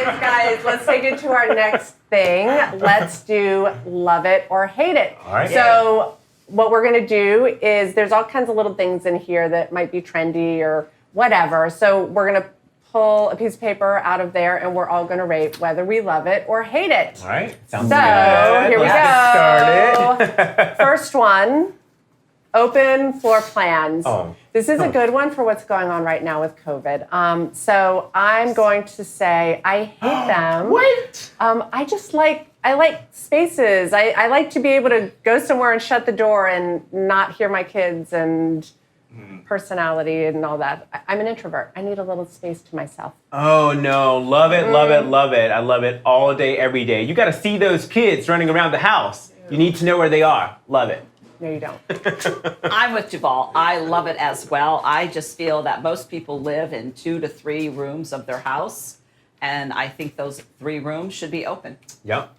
right, guys, let's take it to our next thing. Let's do love it or hate it. All right. So what we're going to do is there's all kinds of little things in here that might be trendy or whatever. So we're going to pull a piece of paper out of there and we're all going to rate whether we love it or hate it. All right. Sounds So good. here we Let's get started. go. First one, open floor plans. Oh. This is a good one for what's going on right now with COVID. So I'm going to say I hate them. What? I like spaces. I like to be able to go somewhere and shut the door and not hear my kids and personality and all that. I'm an introvert. I need a little space to myself. Oh no, love it, love it, love it. I love it all day, every day. You got to see those kids running around the house. You need to know where they are. Love it. No, you don't. I'm with Duval. I love it as well. I just feel that most people live in 2 to 3 rooms of their house, and I think those 3 rooms should be open. Yep.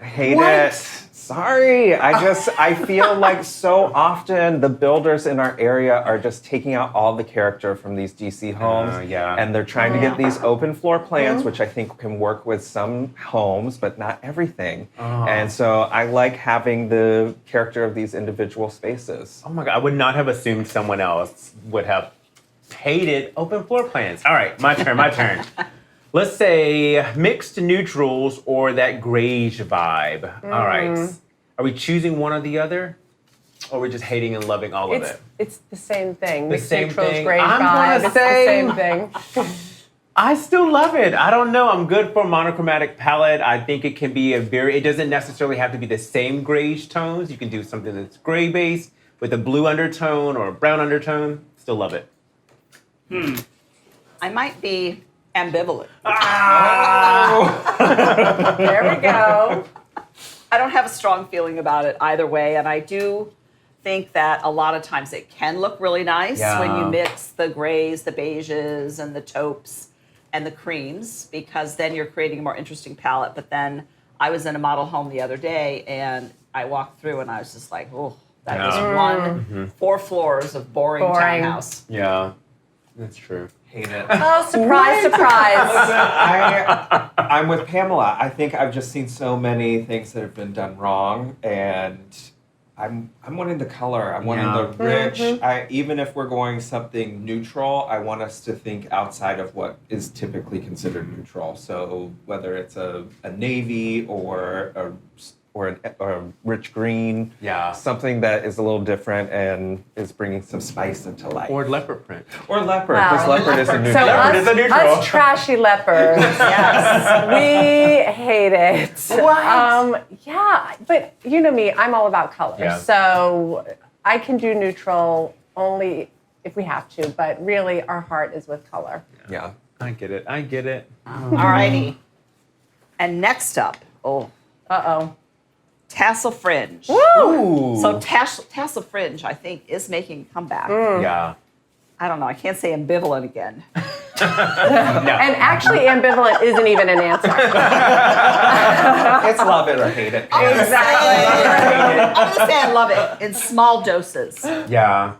I hate What? it. Sorry. I feel like so often the builders in our area are just taking out all the character from these DC homes. Yeah. And they're trying to get these open floor plans, which I think can work with some homes, but not everything. And so I like having the character of these individual spaces. Oh my God, I would not have assumed someone else would have hated open floor plans. All right, my turn. Let's say mixed neutrals or that grayish vibe. All right. Are we choosing one or the other? Or are we just hating and loving all of it? It's the same thing. The Mixed same neutrals, thing. gray I'm vibe. gonna It's say- the same thing. I still love it. I don't know. I'm good for a monochromatic palette. I think it can be it doesn't necessarily have to be the same grayish tones. You can do something that's gray based with a blue undertone or a brown undertone. Still love it. I might be ambivalent. There we go. I don't have a strong feeling about it either way, and I do think that a lot of times it can look really nice when you Yeah. mix the grays, the beiges, and the taupes and the creams, because then you're creating a more interesting palette. But then I was in a model home the other day, and I walked through, and I was just like, oh, that is Yeah. 4 floors of boring Boring. townhouse. Yeah, that's true. Hate it. Oh, surprise, surprise. I'm with Pamela. I think I've just seen so many things that have been done wrong, and I'm wanting the color. I'm wanting the rich. Even if we're going something neutral, I want us to think outside of what is typically considered neutral. So whether it's a navy or a rich green, something that is a little different and is bringing some spice into life. Or leopard print. Or leopard, Wow. because leopard is a So neutral. Leopard is a neutral. us trashy leopards, yes, we hate it. What? Yeah, but you know me, I'm all about color. Yeah. So I can do neutral only if we have to, but really our heart is with color. Yeah. I get it. Alrighty. And next up, Uh-oh. tassel fringe. Ooh. So tassel fringe, I think, is making a comeback. Yeah. I don't know. I can't say ambivalent again. And actually ambivalent isn't even an answer. It's love it or hate it. Exactly. I'm gonna say I love it in small doses. Yeah.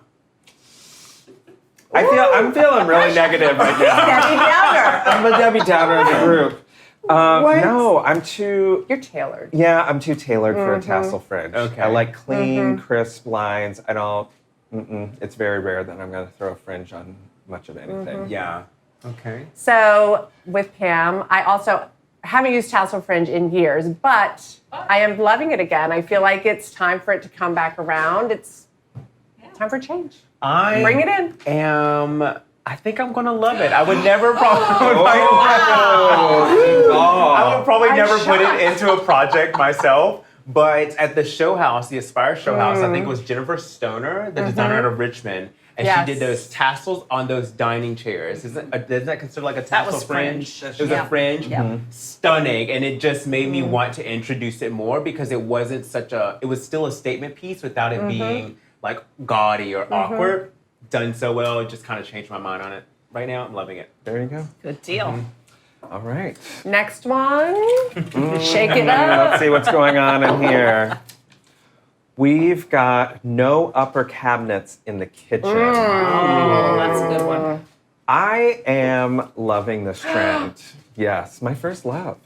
I'm feeling really negative right now. Debbie Downer. I'm a Debbie Downer of the group. No, I'm too. You're tailored. Yeah, I'm too tailored for a tassel fringe. Okay. I like clean, crisp lines. I don't. It's very rare that I'm going to throw a fringe on much of anything. Yeah. Okay. So with Pam, I also haven't used tassel fringe in years, but I am loving it again. I feel like it's time for it to come back around. It's time for change. Bring it in. I think I'm gonna love it. I would never probably. I would probably never put it into a project myself. But at the show house, the Aspire show house, I think it was Jennifer Stoner, the designer out of Richmond, and Yes. she did those tassels on those dining chairs. Isn't that considered like a That tassel was fringe? fringe. It was Yeah. a fringe. Yeah. Stunning, and it just made me want to introduce it more because it wasn't it was still a statement piece without it being like gaudy or awkward. Done so well, it just kind of changed my mind on it. Right now, I'm loving it. There you go. Good deal. All right. Next one. Shake it up. Let's see what's going on in here. We've got no upper cabinets in the kitchen. Oh, that's a good one. I am loving this trend. Yes, my first love.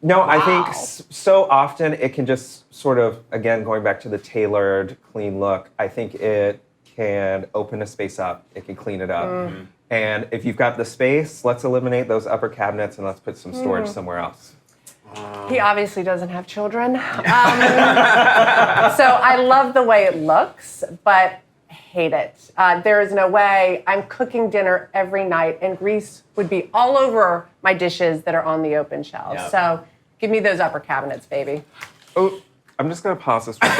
No, I think so often it can just sort of, again, going back to the tailored, clean look, I think it can open a space up. It can clean it up. And if you've got the space, let's eliminate those upper cabinets and let's put some storage somewhere else. He obviously doesn't have children. So I love the way it looks, but hate it. There is no way I'm cooking dinner every night and grease would be all over my dishes that are on the open shelves. Yep. So give me those upper cabinets, baby. Oh, I'm just going to pause this right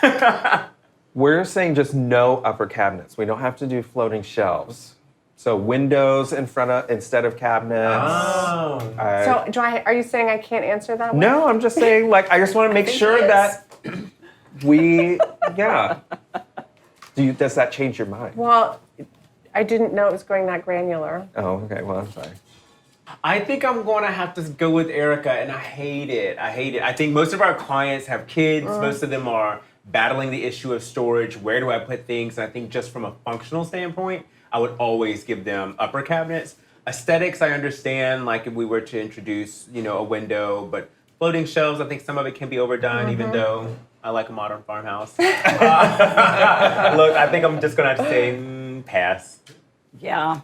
there. We're saying just no upper cabinets. We don't have to do floating shelves. So windows in front of instead of cabinets. Oh. So are you saying I can't answer that? No, I'm just saying, like, I just want to make sure that yeah. Does that change your mind? Well, I didn't know it was going that granular. Oh, okay. Well, I'm sorry. I think I'm going to have to go with Erica, and I hate it. I think most of our clients have kids. Most of them are battling the issue of storage. Where do I put things? And I think just from a functional standpoint, I would always give them upper cabinets. Aesthetics, I understand, like if we were to introduce, a window, but floating shelves, I think some of it can be overdone, even though I like a modern farmhouse. Look, I think I'm just going to have to say pass. Yeah.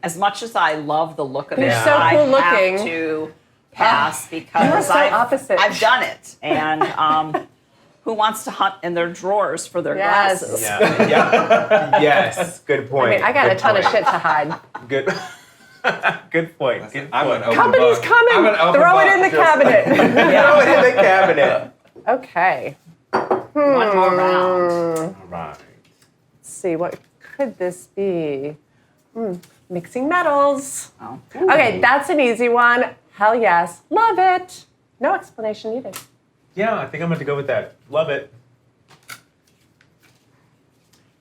As much as I love the look of They're it, so I cool have looking. to pass because You are so opposite. I've done it. And who wants to hunt in their drawers for their Yes. glasses? Yeah. Yes. Good point. I mean, I got Good a ton of point. shit to hide. Good. Good point. Good I'm an point. open Company's book. coming. I'm an open Throw book. it in the Just- cabinet. Throw it in the cabinet. Okay. One more round. All right. Let's see, what could this be? Mixing metals. Oh. Okay, that's an easy one. Hell yes. Love it. No explanation needed. Yeah, I think I'm going to go with that. Love it.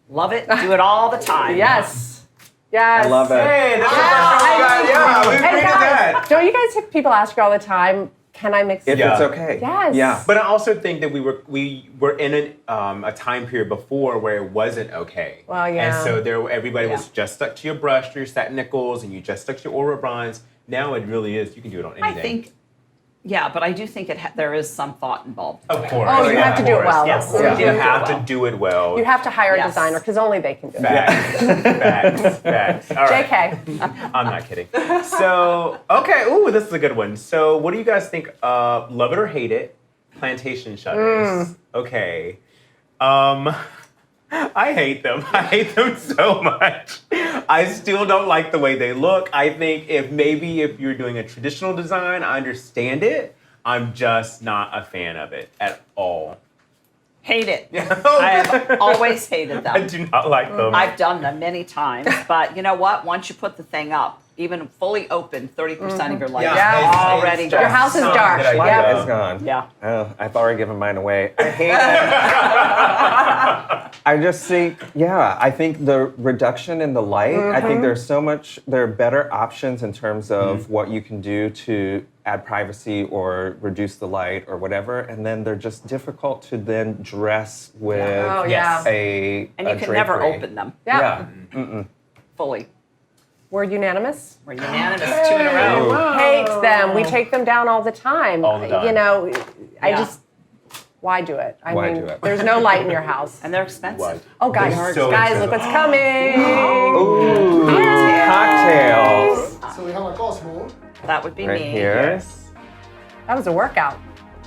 Love it. Do it all the time. Yes. Yes. I love it. Hey, that's Yeah, we And agreed to guys, that. don't you guys have people ask you all the time, can I mix If Yeah. it's okay. Yes. Yeah. But I also think that we were in a time period before where it wasn't okay. Well, yeah. And so everybody was just stuck to your brush, to your satin nickels, and you just stuck to your Aura bronze. Now it really is. You can do it on anything. I think, but I do think there is some thought involved. Of course. Oh, you have to do it well. Yes. Of course. Yeah. You Do it have well. to do it well. You have to hire a Yes. designer because only they can do it. Facts. All right. JK. I'm not kidding. So, okay. Ooh, this is a good one. So, what do you guys think of Love It or Hate It plantation shutters? Okay. I hate them. I hate them so much. I still don't like the way they look. I think if you're doing a traditional design, I understand it. I'm just not a fan of it at all. Hate it. Oh, I have always hated them. I do not like them. I've done them many times, but you know what? Once you put the thing up, even fully open, 30% of your light Yeah. is already It's dark. Your house is not a dark. good idea. Yep. It's gone. Yeah. Oh, I've already given mine away. I hate it. I just think, I think the reduction in the light, I think there are better options in terms of what you can do to add privacy or reduce the light or whatever. And then they're just difficult to then dress with Oh, Yes. yeah. And you can never drapery. open them Yeah. fully. We're unanimous. We're unanimous, 2 in a row. Ooh. Hate them. We take them down all the time. All the time. Yeah. Why do it? I Why mean, do it? there's no light in your house. And they're expensive. What? Oh, guys, They're so guys, expensive. look what's coming. Ooh, cocktails. So we have a Cosmo. That would be Right me. here. Yes. That was a workout.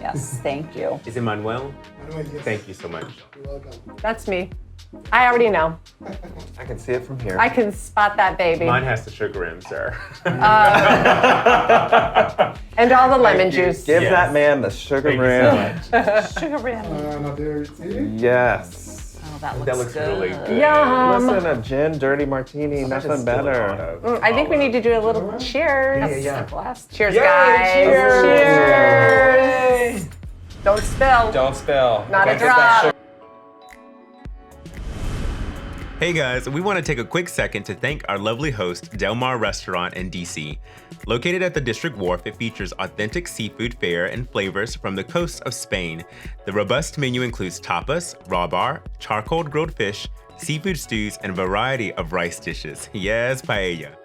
Yes, thank you. Is it Manuel? Manuel, yes. Thank you so much. You're welcome. That's me. I already know. I can see it from here. I can spot that baby. Mine has the sugar in, sir. And all the lemon juice. Give Yes. that man the sugar Thank you rim. so much. Sugar rim. Another tea. Yes. Oh, that looks, That looks good. really good. Yum. Listen, a gin dirty martini, That is nothing still a lot better. of- I think we need to do a little cheers. Yeah. Glass. Cheers, Yay, guys. cheers. Cheers. Don't spill. Don't spill. Not a Don't get that drop. Hey guys, we want to take a quick second to thank our lovely host, Del Mar Restaurant in DC. Located at the District Wharf, it features authentic seafood fare and flavors from the coast of Spain. The robust menu includes tapas, raw bar, charcoal grilled fish, seafood stews, and a variety of rice dishes. Yes, paella.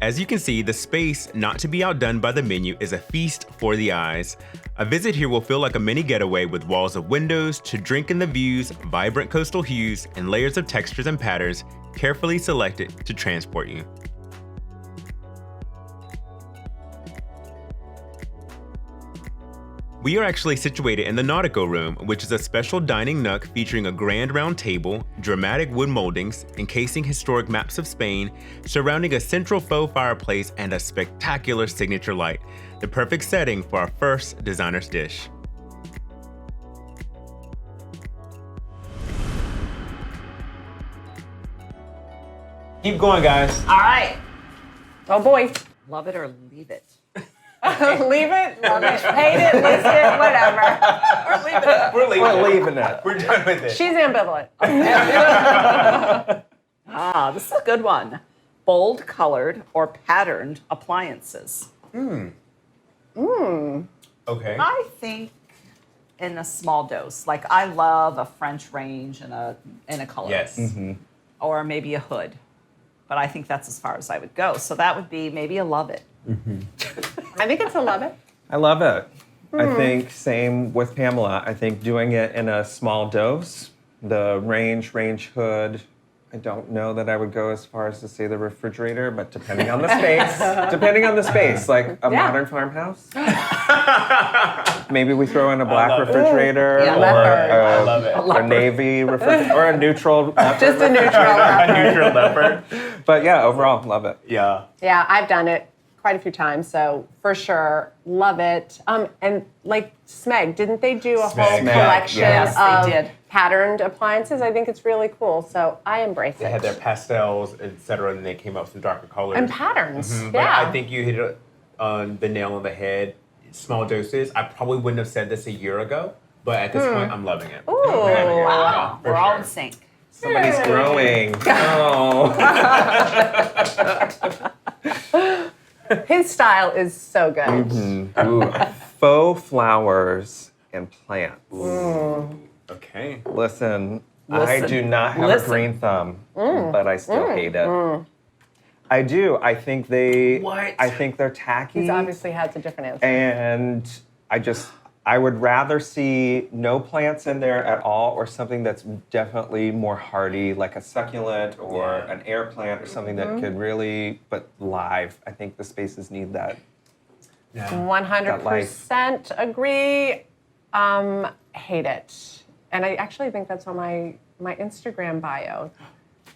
As you can see, the space, not to be outdone by the menu, is a feast for the eyes. A visit here will feel like a mini getaway with walls of windows to drink in the views, vibrant coastal hues, and layers of textures and patterns carefully selected to transport you. We are actually situated in the Nautico Room, which is a special dining nook featuring a grand round table, dramatic wood moldings, encasing historic maps of Spain, surrounding a central faux fireplace and a spectacular signature light, the perfect setting for our first designer's dish. Keep going, guys. All right. Oh boy. Love it or leave it. Leave it, love it, hate it, list it, whatever. Or leave it. We're leaving. We're leaving it. We're done with it. She's ambivalent. This is a good one. Bold colored or patterned appliances. Okay. I think in a small dose. Like I love a French range in a color. Yes. Or maybe a hood. But I think that's as far as I would go. So that would be maybe a love it. I think it's a love it. I love it. I think same with Pamela. I think doing it in a small dose, the range hood. I don't know that I would go as far as to say the refrigerator, but depending on the space, like a Yeah. modern farmhouse. Maybe we throw in a black refrigerator Yeah, or leopard. I love it. a navy refrigerator or a neutral. Just a neutral. A neutral leopard. But yeah, overall, love it. Yeah. Yeah, I've done it quite a few times, so for sure, love it. And like Smeg, didn't they do a whole Smeg, collection yes, they of did. patterned appliances? I think it's really cool, so I embrace They it. had their pastels, etc., and they came out with some darker colors. And patterns, But yeah. I think you hit it on the nail on the head. Small doses. I probably wouldn't have said this a year ago, but at this point, I'm loving it. Ooh. I'm loving it. Wow. Yeah, for We're all sure. in sync. Somebody's growing. Oh. His style is so good. Ooh, faux flowers and plants. Okay. Listen, I Listen. do not have Listen. a green thumb, but I still hate it. I do. I think What? I think they're tacky. He's obviously has a different answer. And I would rather see no plants in there at all, or something that's definitely more hardy, like a succulent or Yeah. an air plant or something that could really, but live. I think the spaces need that. Yeah. 100% agree. Hate it. And I actually think that's on my Instagram bio.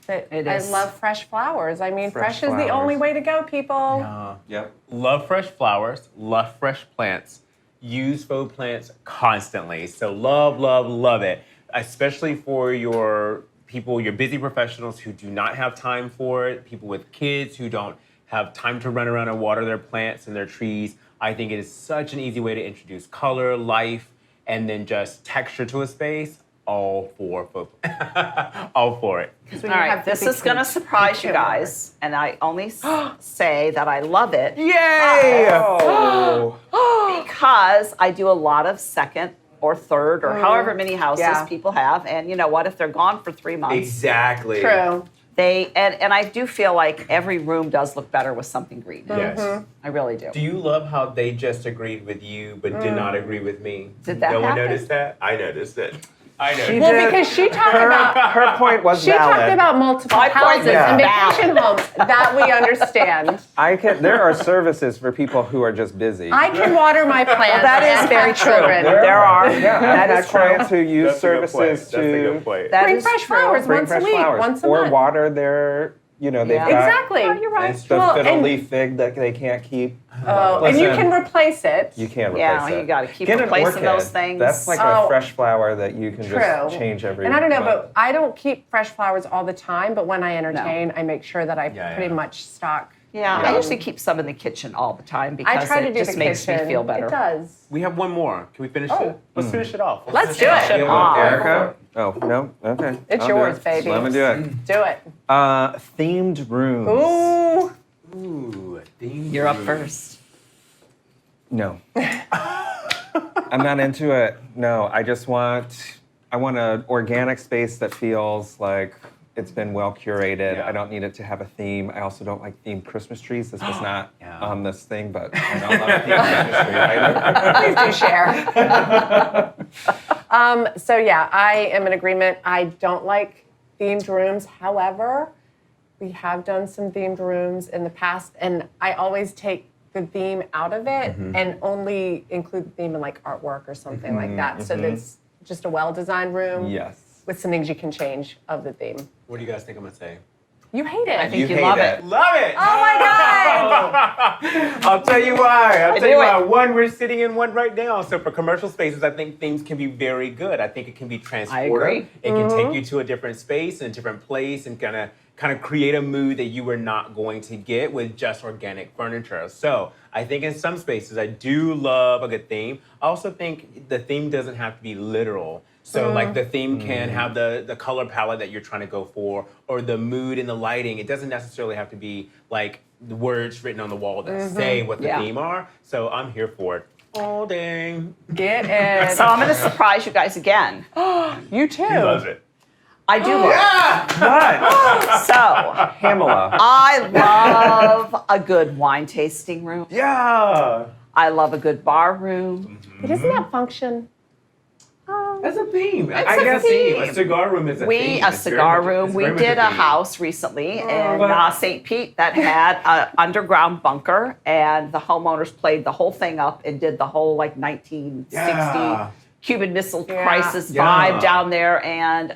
That It I is. love fresh flowers. I mean, Fresh fresh is the only flowers. way to go, people. Yep. Love fresh flowers. Love fresh plants. Use faux plants constantly. So love, love, love it. Especially for your people, your busy professionals who do not have time for it, people with kids who don't have time to run around and water their plants and their trees. I think it is such an easy way to introduce color, life, and then just texture to a space. All for faux all for it. When All you right, have this busy is going to kids, surprise you can't water. guys, and I only say that I love it Yay! Oh. because I do a lot of second or third or however many houses Yeah. people have, and you know what? If they're gone for 3 months, Exactly. True. they and I do feel like every room does look better with something green. Yes. I really do. Do you love how they just agreed with you but did not agree with me? Did that No one happen? noticed that? I noticed it. I noticed She it. Well, did. because she talked about Her point was she valid. talked about multiple My point houses was and valid. vacation homes. That we understand. There are services for people who are just busy. I can water my plants. That is and very have true. children. There are. Yeah, That I've is had true. clients who use That's a good point. services That's a good to point. That Bring is fresh true. flowers bring once fresh a week, flowers once a or month. water their, they've Yeah. got Exactly. Oh, you're right. the Well, fiddle and- leaf fig that they can't keep. Oh, and you Listen. can replace it. You can't replace Yeah, it. you gotta keep Get an replacing orchid. those things. That's like Oh. a fresh flower that you can True. just change every And I don't know, month. but I don't keep fresh flowers all the time. But when I entertain, I make sure that I Yeah, pretty yeah. much stock Yeah, Yeah. I usually keep some in the kitchen all the time I because try to it do just the makes kitchen. me feel better. It does. We have one more. Can we finish Oh. it? Let's finish it off. Let's do it. Ah. Erica? Oh, no? Okay. It's I'll do yours, it. baby. Let me do it. Do it. Themed rooms. Ooh. Ooh, theme You're up room. first. No. I'm not into it. No, I want an organic space that feels like it's been well curated. Yeah. I don't need it to have a theme. I also don't like themed Christmas trees. This was not Yeah. on this thing, but I don't love a themed Christmas tree either. Please do share. So yeah, I am in agreement. I don't like themed rooms. However, we have done some themed rooms in the past, and I always take the theme out of it and only include the theme in like artwork or something like that. So that it's just a well-designed room Yes. with some things you can change of the theme. What do you guys think I'm gonna say? You hate it. I think you hate love it. it. Love it! Oh my God! I'll tell you why. I'll tell knew you why. it. One, we're sitting in one right now. So for commercial spaces, I think themes can be very good. I think it can be transportive. agree. It can take you to a different space and a different place and kind of create a mood that you were not going to get with just organic furniture. So I think in some spaces, I do love a good theme. I also think the theme doesn't have to be literal. So like the theme can have the color palette that you're trying to go for, or the mood and the lighting. It doesn't necessarily have to be like the words written on the wall that say what the Yeah. theme are. So I'm here for it all day. Get it. So I'm going to surprise you guys again. You too. He loves it. I do love What? it. So Pamela. I love a good wine tasting room. Yeah. I love a good bar room. But doesn't that function? That's a theme. It's I a guess theme. a cigar room is a theme. A It's cigar very much- room. it's We very much did a theme. house recently in but- St. Pete that had an underground bunker, and the homeowners played the whole thing up and did the whole like 1960 Yeah. Cuban Missile Yeah. Crisis Yeah. vibe down there, and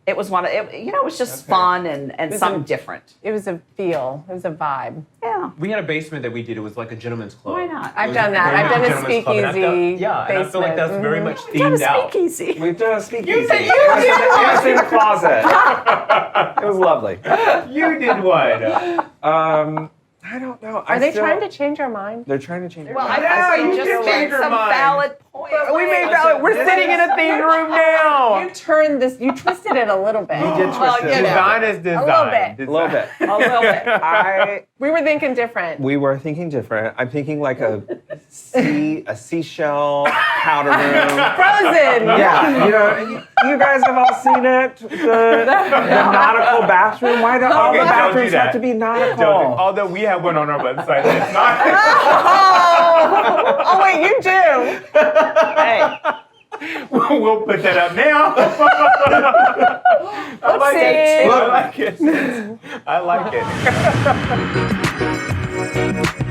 it was it was just fun and was something a- different. It was a feel. It was a vibe. Yeah. We had a basement that we did. It was like a gentleman's club. Why not? I've It was done that. very I've much done a gentleman's club, and I felt- speakeasy Yeah, and I feel like that's basement. very much We've done a themed out. speakeasy. We've done a speakeasy. You said you It was did in- it was in the closet. It was lovely. You did one. I don't know. Are they trying to change our mind? They're trying to change. Well, it. I you just just made changed your some mind. valid points. We made that. We're sitting in a themed room now. You turned this. You twisted it a little bit. You did Well, twist it. you know. Design is design. little bit. A little bit. A little bit. We were thinking different. We were thinking different. I'm thinking like a seashell powder room. Frozen. Yeah, you guys have all seen it. The nautical bathroom. Why do all Okay, the don't do bathrooms that. have to be nautical? Although we have one on our website that's not. Oh wait, you do. Hey. We'll put that up now. I like Oopsie. it. I like it. I like it.